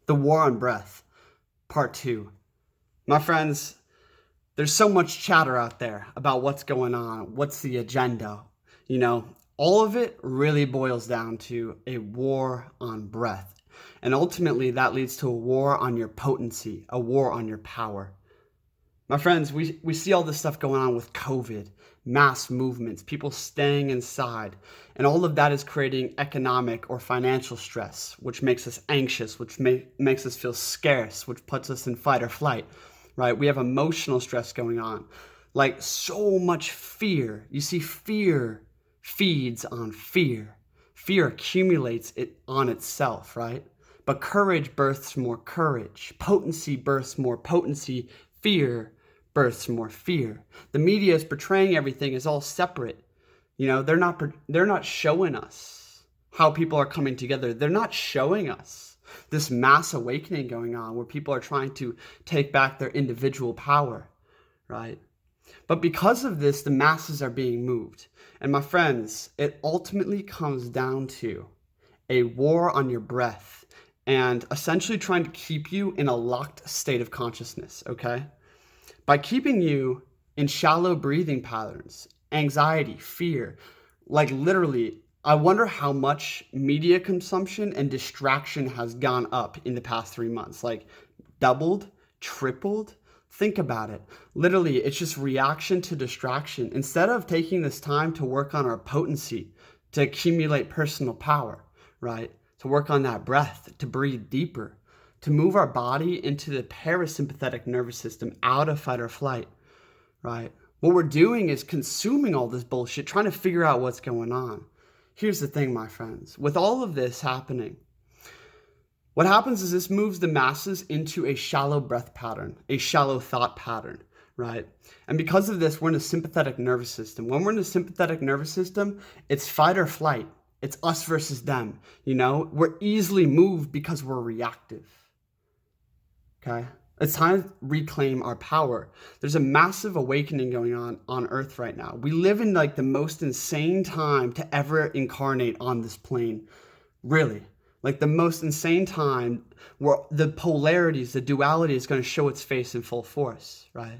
The War on Breath, Part 2. My friends, there's so much chatter out there about what's going on, what's the agenda. All of it really boils down to a war on breath. And ultimately, that leads to a war on your potency, a war on your power. My friends, we see all this stuff going on with COVID, mass movements, people staying inside, and all of that is creating economic or financial stress, which makes us anxious, which makes us feel scarce, which puts us in fight or flight, right? We have emotional stress going on, like so much fear. You see, fear feeds on fear. Fear accumulates it on itself, right? But courage births more courage. Potency births more potency. Fear births more fear. The media is portraying everything as all separate. They're not showing us how people are coming together. They're not showing us this mass awakening going on where people are trying to take back their individual power, right? But because of this, the masses are being moved. And my friends, it ultimately comes down to a war on your breath and essentially trying to keep you in a locked state of consciousness, okay? By keeping you in shallow breathing patterns, anxiety, fear, like literally, I wonder how much media consumption and distraction has gone up in the past 3 months, like doubled, tripled. Think about it. Literally, it's just reaction to distraction. Instead of taking this time to work on our potency, to accumulate personal power, right? To work on that breath, to breathe deeper, to move our body into the parasympathetic nervous system out of fight or flight, right? What we're doing is consuming all this bullshit, trying to figure out what's going on. Here's the thing, my friends. With all of this happening, what happens is this moves the masses into a shallow breath pattern, a shallow thought pattern, right? And because of this, we're in a sympathetic nervous system. When we're in a sympathetic nervous system, it's fight or flight. It's us versus them, We're easily moved because we're reactive, okay? It's time to reclaim our power. There's a massive awakening going on Earth right now. We live in like the most insane time to ever incarnate on this plane, really. Like the most insane time where the polarities, the duality is going to show its face in full force, right?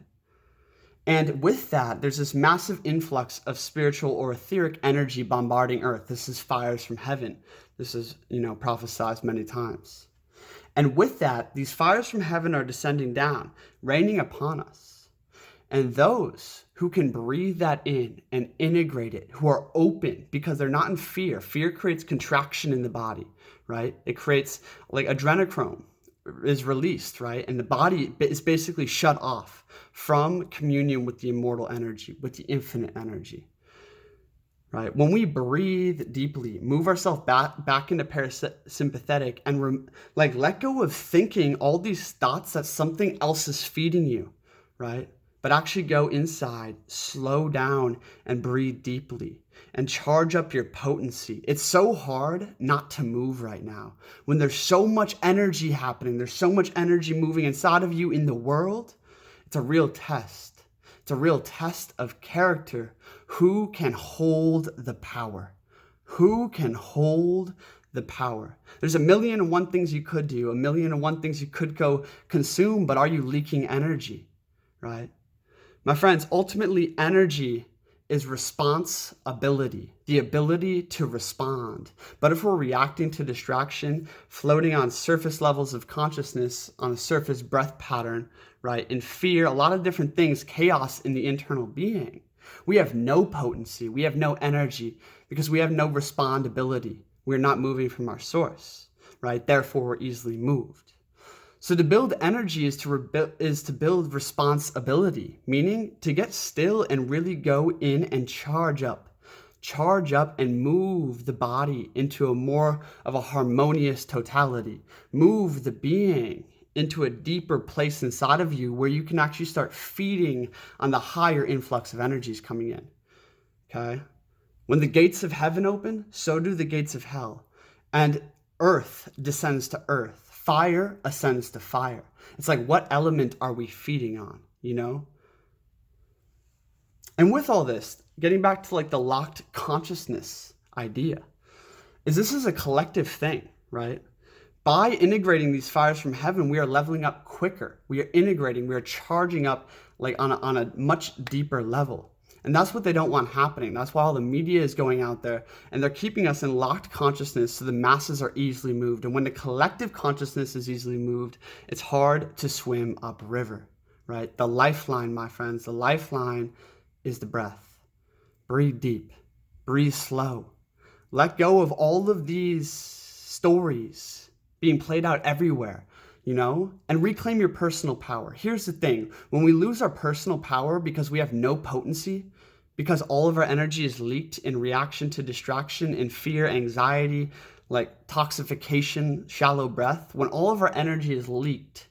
And with that, there's this massive influx of spiritual or etheric energy bombarding Earth. This is fires from heaven. This is, prophesized many times. And with that, these fires from heaven are descending down, raining upon us. And those who can breathe that in and integrate it, who are open because they're not in fear. Fear creates contraction in the body, right? It creates like adrenochrome is released, right? And the body is basically shut off from communion with the immortal energy, with the infinite energy, right? When we breathe deeply, move ourselves back into parasympathetic and let go of thinking all these thoughts that something else is feeding you, right? But actually go inside, slow down, and breathe deeply and charge up your potency. It's so hard not to move right now. When there's so much energy happening, there's so much energy moving inside of you in the world, it's a real test. It's a real test of character. Who can hold the power? Who can hold the power? There's 1,000,001 things you could do, 1,000,001 things you could go consume, but are you leaking energy, right? My friends, ultimately, energy is responsibility, the ability to respond. But if we're reacting to distraction, floating on surface levels of consciousness, on a surface breath pattern, right, in fear, a lot of different things, chaos in the internal being, we have no potency, we have no energy, because we have no respondability. We're not moving from our source, right? Therefore, we're easily moved. So to build energy is to build responsibility, meaning to get still and really go in and charge up and move the body into a more of a harmonious totality, move the being into a deeper place inside of you where you can actually start feeding on the higher influx of energies coming in, okay? When the gates of heaven open, so do the gates of hell, and earth descends to earth. Fire ascends to fire. It's like, what element are we feeding on, And with all this, getting back to like the locked consciousness idea, is this is a collective thing, right? By integrating these fires from heaven, we are leveling up quicker. We are integrating, we are charging up like on a much deeper level. And that's what they don't want happening. That's why all the media is going out there and they're keeping us in locked consciousness so the masses are easily moved. And when the collective consciousness is easily moved, it's hard to swim upriver, right? The lifeline, my friends, the lifeline is the breath. Breathe deep, breathe slow. Let go of all of these stories being played out everywhere, and reclaim your personal power. Here's the thing. When we lose our personal power because we have no potency, because all of our energy is leaked in reaction to distraction and fear, anxiety, like toxification, shallow breath, when all of our energy is leaked,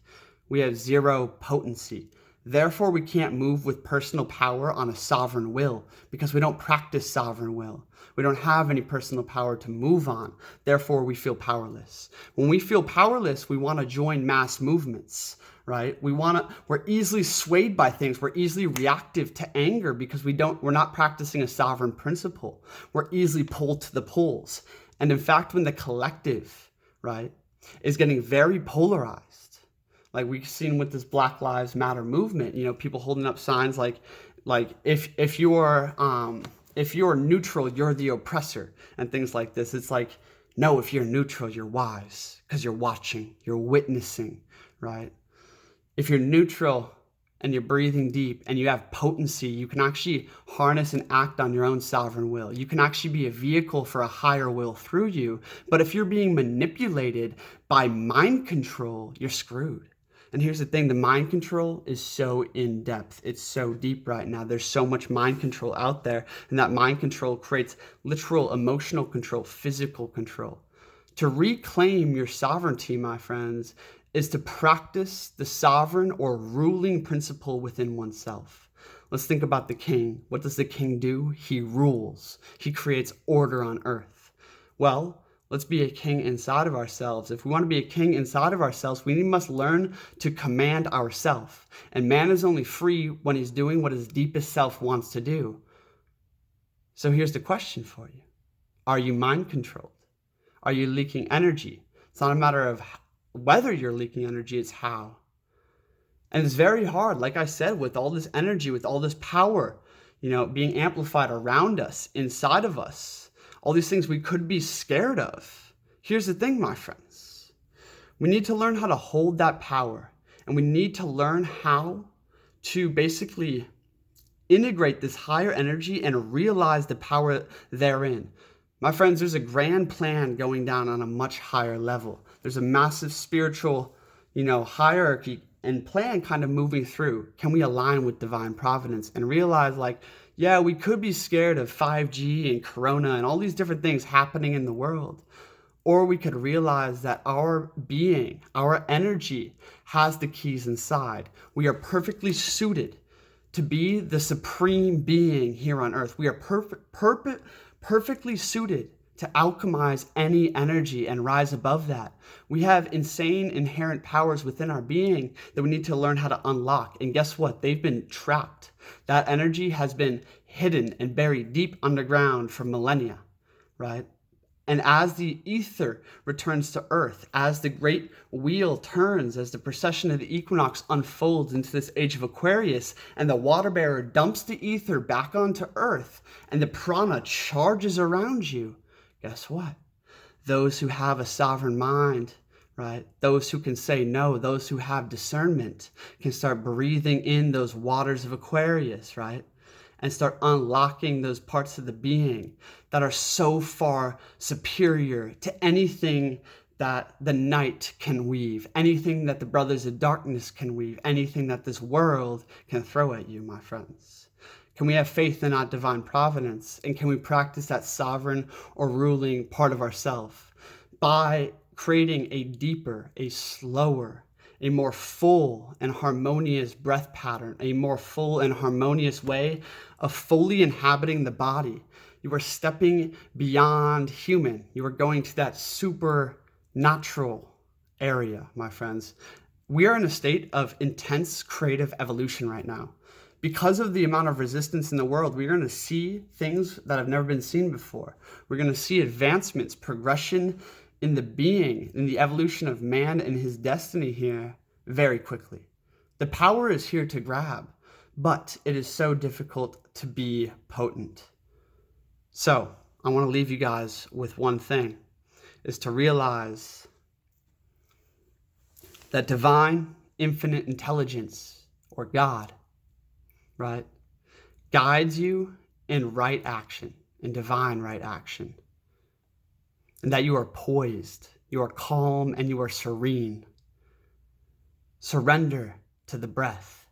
we have zero potency. Therefore, we can't move with personal power on a sovereign will because we don't practice sovereign will. We don't have any personal power to move on. Therefore, we feel powerless. When we feel powerless, we want to join mass movements, right? We're easily swayed by things. We're easily reactive to anger because we're not practicing a sovereign principle. We're easily pulled to the poles. And in fact, when the collective, right, is getting very polarized, like we've seen with this Black Lives Matter movement, people holding up signs like if you're neutral, you're the oppressor, and things like this. It's like, no, if you're neutral, you're wise because you're watching, you're witnessing, right? If you're neutral and you're breathing deep and you have potency, you can actually harness and act on your own sovereign will. You can actually be a vehicle for a higher will through you. But if you're being manipulated by mind control, you're screwed. And here's the thing, the mind control is so in depth. It's so deep right now. There's so much mind control out there. And that mind control creates literal emotional control, physical control. To reclaim your sovereignty, my friends, is to practice the sovereign or ruling principle within oneself. Let's think about the king. What does the king do? He rules. He creates order on earth. Well, let's be a king inside of ourselves. If we want to be a king inside of ourselves, we must learn to command ourselves. And man is only free when he's doing what his deepest self wants to do. So here's the question for you. Are you mind controlled? Are you leaking energy? It's not a matter of whether you're leaking energy, it's how. And it's very hard, like I said, with all this energy, with all this power, being amplified around us, inside of us. All these things we could be scared of. Here's the thing, my friends. We need to learn how to hold that power. And we need to learn how to basically integrate this higher energy and realize the power therein. My friends, there's a grand plan going down on a much higher level. There's a massive spiritual, hierarchy and plan kind of moving through. Can we align with divine providence and realize yeah, we could be scared of 5G and Corona and all these different things happening in the world. Or we could realize that our being, our energy has the keys inside. We are perfectly suited to be the supreme being here on earth. We are perfectly suited to alchemize any energy and rise above that. We have insane inherent powers within our being that we need to learn how to unlock. And guess what? They've been trapped. That energy has been hidden and buried deep underground for millennia, right? And as the ether returns to earth, as the great wheel turns, as the procession of the equinox unfolds into this age of Aquarius, and the water bearer dumps the ether back onto earth, and the prana charges around you, guess what? Those who have a sovereign mind, right? Those who can say no, those who have discernment can start breathing in those waters of Aquarius, right? And start unlocking those parts of the being that are so far superior to anything that the night can weave, anything that the brothers of darkness can weave, anything that this world can throw at you, my friends. Can we have faith in our divine providence? And can we practice that sovereign or ruling part of ourselves by creating a deeper, a slower, a more full and harmonious breath pattern, a more full and harmonious way of fully inhabiting the body? You are stepping beyond human. You are going to that supernatural area, my friends. We are in a state of intense creative evolution right now. Because of the amount of resistance in the world, we're going to see things that have never been seen before. We're going to see advancements, progression in the being, in the evolution of man and his destiny here very quickly. The power is here to grab, but it is so difficult to be potent. So I want to leave you guys with one thing, is to realize that divine, infinite intelligence, or God, right, guides you in right action, in divine right action. And that you are poised, you are calm, and you are serene. Surrender to the breath.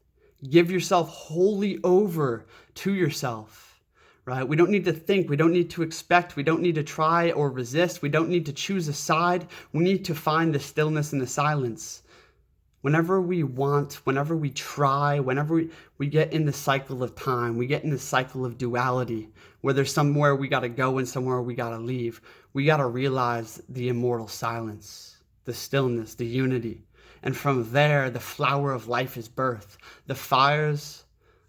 Give yourself wholly over to yourself, right? We don't need to think. We don't need to expect. We don't need to try or resist. We don't need to choose a side. We need to find the stillness and the silence. Whenever we want, whenever we try, whenever we get in the cycle of time, we get in the cycle of duality, where there's somewhere we got to go and somewhere we got to leave, we got to realize the immortal silence, the stillness, the unity. And from there, the flower of life is birthed. The fires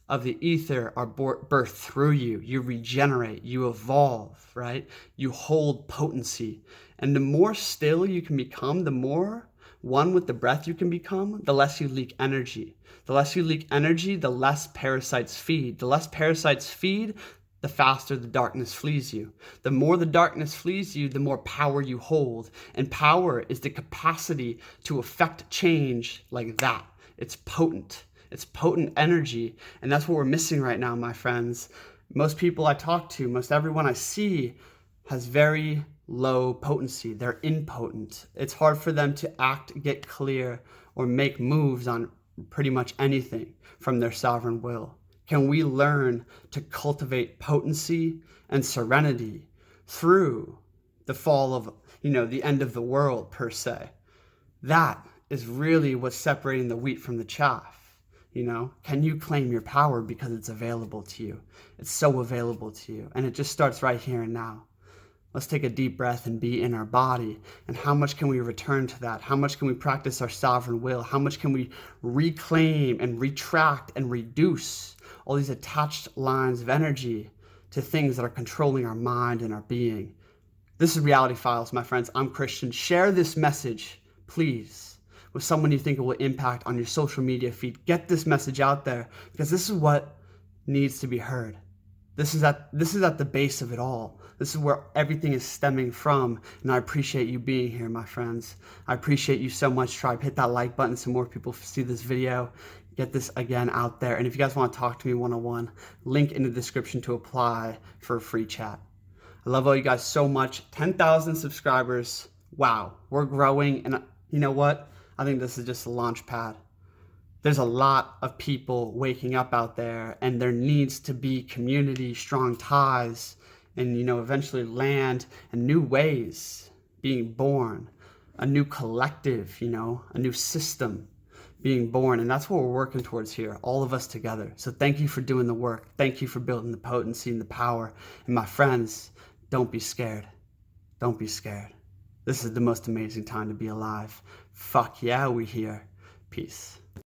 of the ether are birthed through you. You regenerate, you evolve, right? You hold potency. And the more still you can become, the more one with the breath you can become, the less you leak energy. The less you leak energy, the less parasites feed. The less parasites feed, the faster the darkness flees you. The more the darkness flees you, the more power you hold. And power is the capacity to affect change like that. It's potent. It's potent energy. And that's what we're missing right now, my friends. Most people I talk to, most everyone I see has very low potency. They're impotent. It's hard for them to act, get clear, or make moves on pretty much anything from their sovereign will. Can we learn to cultivate potency and serenity through the fall of, the end of the world per se? That is really what's separating the wheat from the chaff. Can you claim your power because it's available to you? It's so available to you. And it just starts right here and now. Let's take a deep breath and be in our body. And how much can we return to that? How much can we practice our sovereign will? How much can we reclaim and retract and reduce all these attached lines of energy to things that are controlling our mind and our being? This is Reality Files, my friends. I'm Kristian. Share this message, please, with someone you think it will impact on your social media feed. Get this message out there, because this is what needs to be heard. This is at the base of it all. This is where everything is stemming from. And I appreciate you being here, my friends. I appreciate you so much, tribe. Hit that like button so more people see this video. Get this again out there. And if you guys want to talk to me one-on-one, link in the description to apply for a free chat. I love all you guys so much. 10,000 subscribers. Wow, we're growing. And you know what? I think this is just a launch pad. There's a lot of people waking up out there, and there needs to be community, strong ties, and eventually land and new ways being born, a new collective, a new system being born. And that's what we're working towards here, all of us together. So thank you for doing the work. Thank you for building the potency and the power. And my friends, don't be scared. Don't be scared. This is the most amazing time to be alive. Fuck yeah, we here. Peace.